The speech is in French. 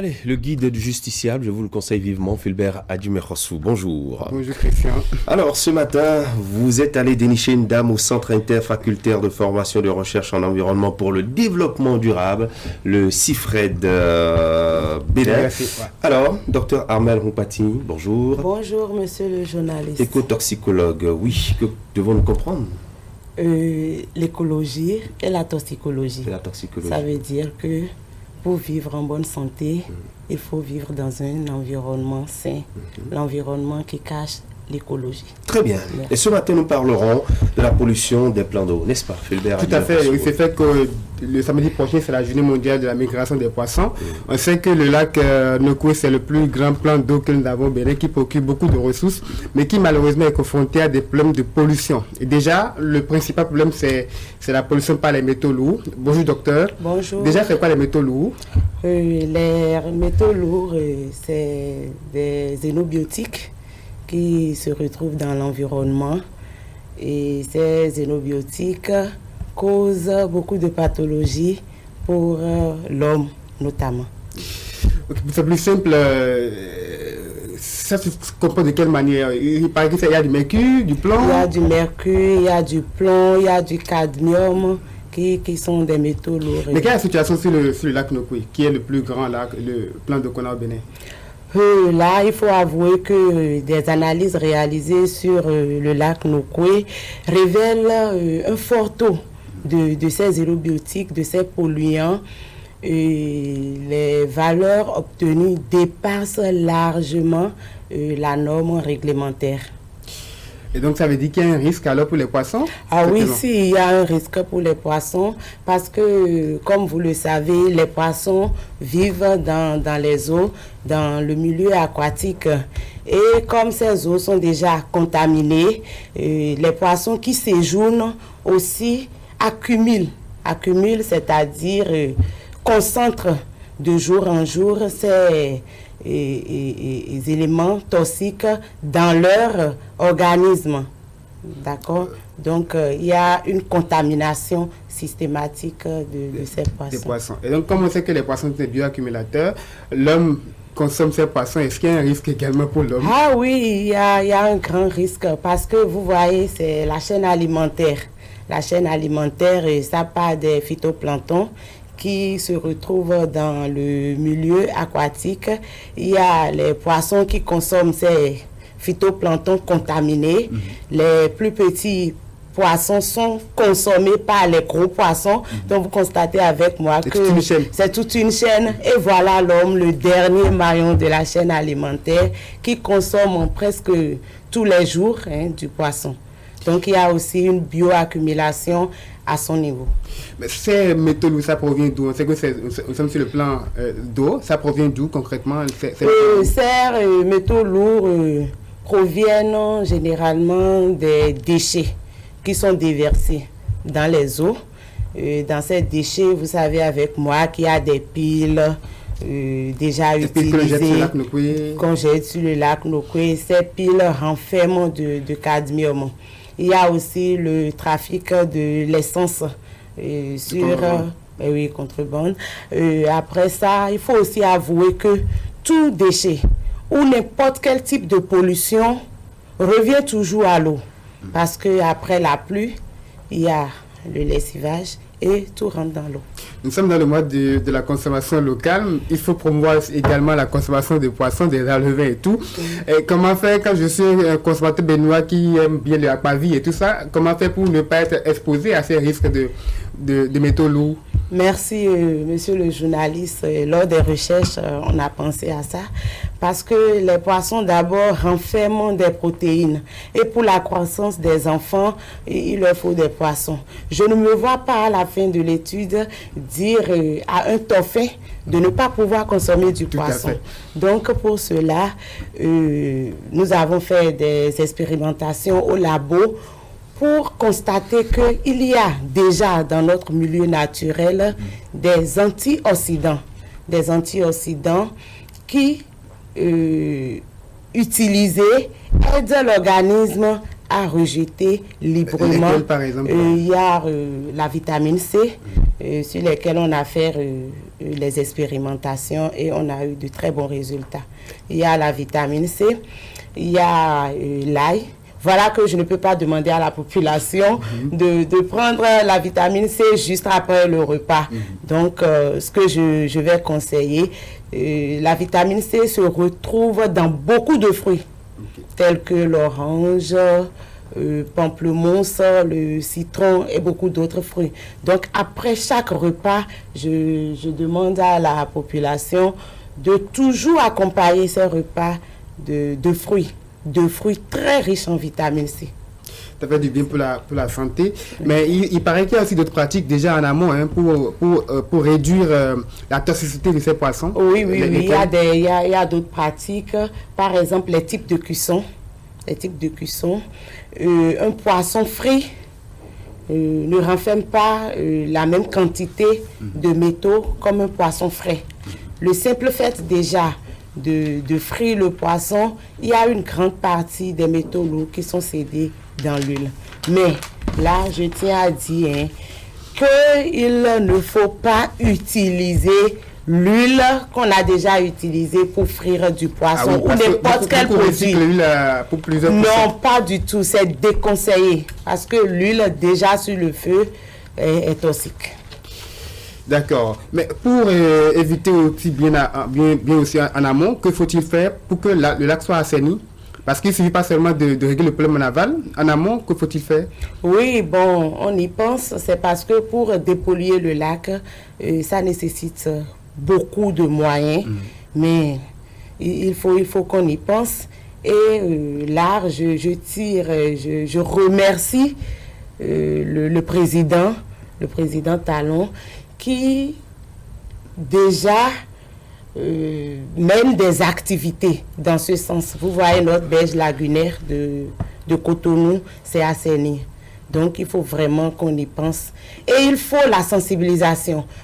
Allez, le guide du justiciable, je vous le conseille vivement, Fulbert Adjumerossou. Bonjour. Bonjour Christian. Alors, ce matin, vous êtes allé dénicher une dame au Centre interfacultaire de formation et de recherche en environnement pour le développement durable, le CIFRED Bénin. Alors, docteur Armel Roupati, bonjour. Bonjour, monsieur le journaliste. Écotoxicologue, oui, que devons-nous comprendre? L'écologie et la toxicologie. La toxicologie. Ça veut dire que pour vivre en bonne santé, il faut vivre dans un environnement sain, l'environnement qui cache l'écologie. Très bien. Et ce matin, nous parlerons de la pollution des plans d'eau, n'est-ce pas, Fulbert? Tout à fait. Il s'est fait que le samedi prochain, c'est la journée mondiale de la migration des poissons. On sait que le lac Nokoué, c'est le plus grand plan d'eau que nous avons au Bénin, qui procure beaucoup de ressources, mais qui malheureusement est confronté à des problèmes de pollution. Et déjà, le principal problème, c'est la pollution par les métaux lourds. Bonjour, docteur. Bonjour. Déjà, c'est quoi les métaux lourds? Les métaux lourds, c'est des xénobiotiques qui se retrouvent dans l'environnement. Et ces xénobiotiques causent beaucoup de pathologies pour l'homme, notamment. C'est plus simple. Ça se comprend de quelle manière? Il paraît qu'il y a du mercure, du plomb? Il y a du mercure, il y a du plomb, il y a du cadmium, qui sont des métaux lourds. Mais quelle est la situation sur le lac Nokoué, qui est le plus grand lac, le plan d'eau qu'on a au Bénin? Là, il faut avouer que des analyses réalisées sur le lac Nokoué révèlent un fort taux de ces xénobiotiques, de ces polluants. Les valeurs obtenues dépassent largement la norme réglementaire. Et donc, ça veut dire qu'il y a un risque alors pour les poissons? Ah oui, si, il y a un risque pour les poissons parce que, comme vous le savez, les poissons vivent dans les eaux, dans le milieu aquatique. Et comme ces eaux sont déjà contaminées, les poissons qui séjournent aussi accumulent, c'est-à-dire concentrent de jour en jour ces éléments toxiques dans leur organisme. D'accord? Donc, il y a une contamination systématique de ces poissons. Des poissons. Et donc, comme on sait que les poissons sont des bioaccumulateurs, l'homme consomme ces poissons. Est-ce qu'il y a un risque également pour l'homme? Ah oui, il y a un grand risque parce que vous voyez, c'est la chaîne alimentaire. La chaîne alimentaire, ça part des phytoplanctons qui se retrouvent dans le milieu aquatique. Il y a les poissons qui consomment ces phytoplanctons contaminés. Les plus petits poissons sont consommés par les gros poissons. Donc, vous constatez avec moi que c'est toute une chaîne. Et voilà l'homme, le dernier maillon de la chaîne alimentaire qui consomme presque tous les jours du poisson. Donc, il y a aussi une bioaccumulation à son niveau. Mais ces métaux lourds, ça provient d'où? On sait que nous sommes sur le plan d'eau. Ça provient d'où concrètement? Ces métaux lourds proviennent généralement des déchets qui sont déversés dans les eaux. Dans ces déchets, vous savez avec moi qu'il y a des piles déjà utilisées qu'on jette sur le lac Nokoué. Ces piles renferment de cadmium. Il y a aussi le trafic de l'essence contrebande. Après ça, il faut aussi avouer que tout déchet ou n'importe quel type de pollution revient toujours à l'eau. Parce qu'après la pluie, il y a le lessivage et tout rentre dans l'eau. Nous sommes dans le mois de la consommation locale. Il faut promouvoir également la consommation de poissons, des alevins et tout. Et comment faire quand je suis un consommateur béninois qui aime bien l'aquavie et tout ça? Comment faire pour ne pas être exposé à ces risques de métaux lourds? Merci, monsieur le journaliste. Lors des recherches, on a pensé à ça. Parce que les poissons, d'abord, renferment des protéines. Et pour la croissance des enfants, il leur faut des poissons. Je ne me vois pas à la fin de l'étude dire à un dauphin de ne pas pouvoir consommer du poisson. Donc, pour cela, nous avons fait des expérimentations au labo pour constater qu'il y a déjà dans notre milieu naturel des antioxydants qui, utilisés, aident l'organisme à rejeter librement. Par exemple, il y a la vitamine C, sur lesquels on a fait les expérimentations et on a eu de très bons résultats. Il y a la vitamine C, il y a l'ail. Voilà que je ne peux pas demander à la population de prendre la vitamine C juste après le repas. Donc, ce que je vais conseiller, la vitamine C se retrouve dans beaucoup de fruits, tels que l'orange, pamplemousse, le citron et beaucoup d'autres fruits. Donc, après chaque repas, je demande à la population de toujours accompagner ces repas de fruits très riches en vitamine C. Ça fait du bien pour la santé. Oui. Mais il paraît qu'il y a aussi d'autres pratiques déjà en amont pour réduire la toxicité de ces poissons. Oui, il y a d'autres pratiques. Par exemple, les types de cuisson. Un poisson frit ne renferme pas la même quantité de métaux comme un poisson frais. Le simple fait déjà de frire le poisson, il y a une grande partie des métaux lourds qui sont cédés dans l'huile. Mais là, je tiens à dire qu'il ne faut pas utiliser l'huile qu'on a déjà utilisée pour frire du poisson ou n'importe quel produit. Non, pas du tout. C'est déconseillé parce que l'huile déjà sur le feu est toxique. D'accord. Mais pour éviter aussi bien aussi en amont, que faut-il faire pour que le lac soit assaini? Parce qu'il ne suffit pas seulement de régler le problème en aval. En amont, que faut-il faire? Oui, bon, on y pense. C'est parce que pour dépolluer le lac, ça nécessite beaucoup de moyens. Mais il faut qu'on y pense. Et là, je remercie le président Talon, qui déjà mène des activités dans ce sens. Vous voyez, notre berge lagunaire de Cotonou, c'est assaini. Donc, il faut vraiment qu'on y pense. Et il faut la sensibilisation.